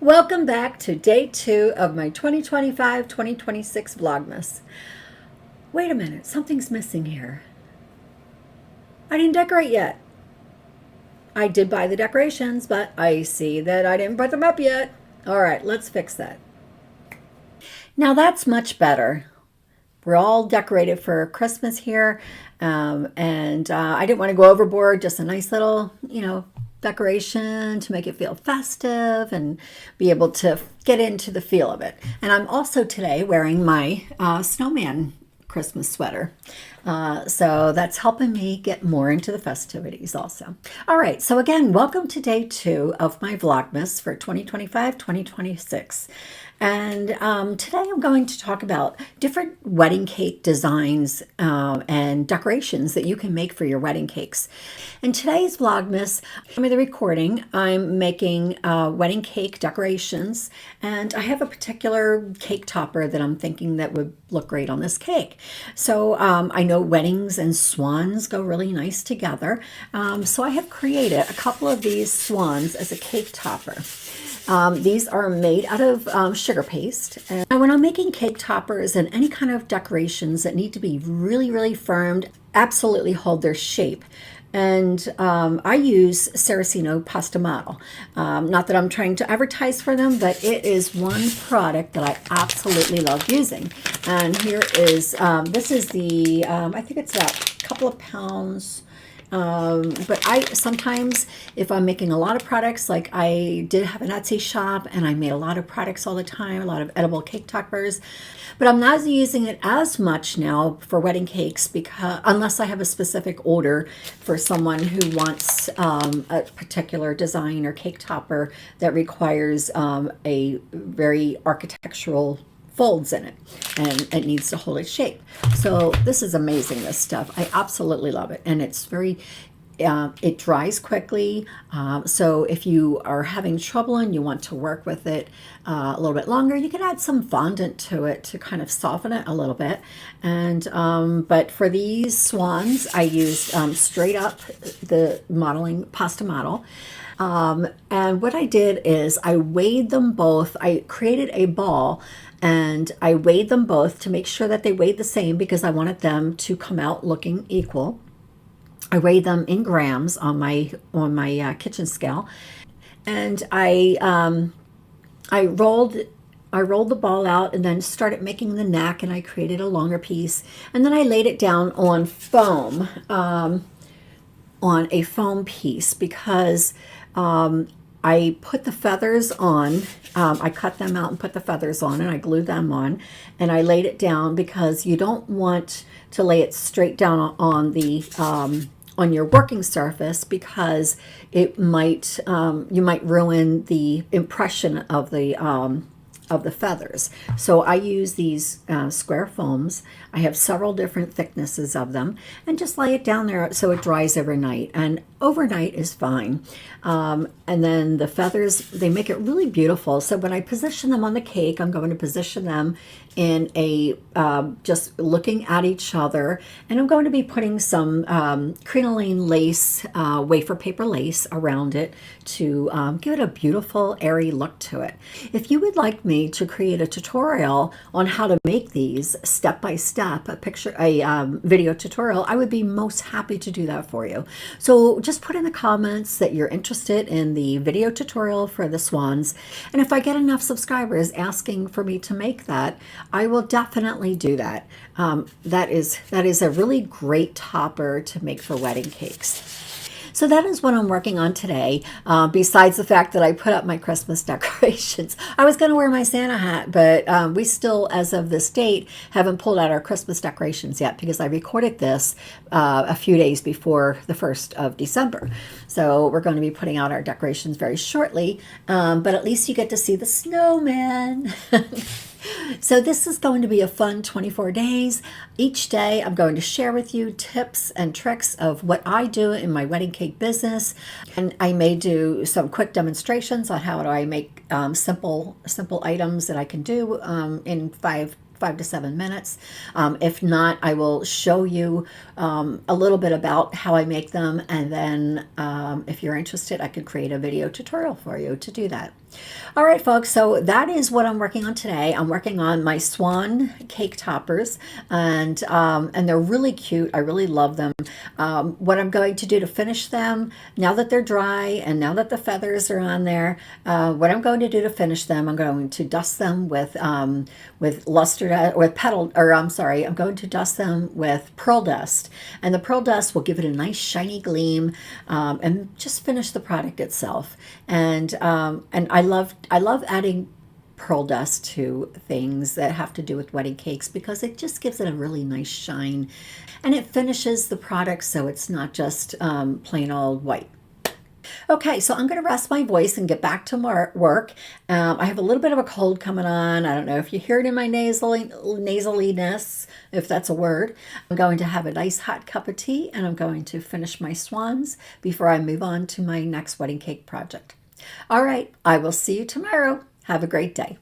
Welcome back to day 2 of my 2025-2026 Vlogmas. Wait a minute, something's missing here. I didn't decorate yet. I did buy the decorations, but I see that I didn't put them up yet. All right, let's fix that. Now that's much better. We're all decorated for Christmas here, and I didn't want to go overboard. Just a nice little, decoration to make it feel festive and be able to get into the feel of it. And I'm also today wearing my snowman Christmas sweater. So that's helping me get more into the festivities also. All right, so again, welcome to day 2 of my Vlogmas for 2025-2026. And today I'm going to talk about different wedding cake designs and decorations that you can make for your wedding cakes. In today's Vlogmas, the recording, I'm making wedding cake decorations, and I have a particular cake topper that I'm thinking that would look great on this cake. So I know weddings and swans go really nice together. So I have created a couple of these swans as a cake topper. These are made out of sugar paste. And when I'm making cake toppers and any kind of decorations that need to be really, really firmed, absolutely hold their shape. And I use Saraceno pasta model. Not that I'm trying to advertise for them, but it is one product that I absolutely love using. And here is, this is the, I think it's about a couple of pounds. But I sometimes, if I'm making a lot of products, like I did have an Etsy shop and I made a lot of products all the time, a lot of edible cake toppers, but I'm not using it as much now for wedding cakes because unless I have a specific order for someone who wants a particular design or cake topper that requires a very architectural folds in it and it needs to hold its shape. So this is amazing, this stuff. I absolutely love it, and it's very it dries quickly, so if you are having trouble and you want to work with it a little bit longer, you can add some fondant to it to kind of soften it a little bit. And but for these swans I used straight up the modeling pasta model. And what I did is I weighed them both. I created a ball and I weighed them both to make sure that they weighed the same because I wanted them to come out looking equal. I weighed them in grams on my kitchen scale, and I rolled the ball out and then started making the neck, and I created a longer piece, and then I laid it down on foam, on a foam piece because I put the feathers on. I cut them out and put the feathers on, and I glued them on, and I laid it down because you don't want to lay it straight down on the on your working surface because it might you might ruin the impression of the feathers. So I use these square foams. I have several different thicknesses of them, and just lay it down there so it dries overnight, and overnight is fine. And then the feathers, they make it really beautiful. So when I position them on the cake, I'm going to position them in a just looking at each other, and I'm going to be putting some crinoline lace, wafer paper lace around it to give it a beautiful airy look to it. If you would like me to create a tutorial on how to make these step by step, a video tutorial, I would be most happy to do that for you. So just put in the comments that you're interested in the video tutorial for the swans, and if I get enough subscribers asking for me to make that, I will definitely do that. That is a really great topper to make for wedding cakes. So that is what I'm working on today, besides the fact that I put up my Christmas decorations. I was going to wear my Santa hat, but we still, as of this date, haven't pulled out our Christmas decorations yet because I recorded this a few days before the 1st of December. So we're going to be putting out our decorations very shortly, but at least you get to see the snowman. So this is going to be a fun 24 days. Each day I'm going to share with you tips and tricks of what I do in my wedding cake business. And I may do some quick demonstrations on how do I make simple items that I can do in 5 to 7 minutes. If not, I will show you a little bit about how I make them, and then if you're interested, I could create a video tutorial for you to do that. All right, folks, so that is what I'm working on today. I'm working on my swan cake toppers, and they're really cute. I really love them. What I'm going to do to finish them, now that they're dry and now that the feathers are on there, what I'm going to do to finish them, I'm going to dust them with luster, with petal, or I'm sorry, I'm going to dust them with pearl dust, and the pearl dust will give it a nice shiny gleam, and just finish the product itself. And I love adding pearl dust to things that have to do with wedding cakes because it just gives it a really nice shine, and it finishes the product so it's not just plain old white. Okay, so I'm going to rest my voice and get back to work. I have a little bit of a cold coming on. I don't know if you hear it in my nasaliness, if that's a word. I'm going to have a nice hot cup of tea, and I'm going to finish my swans before I move on to my next wedding cake project. All right, I will see you tomorrow. Have a great day.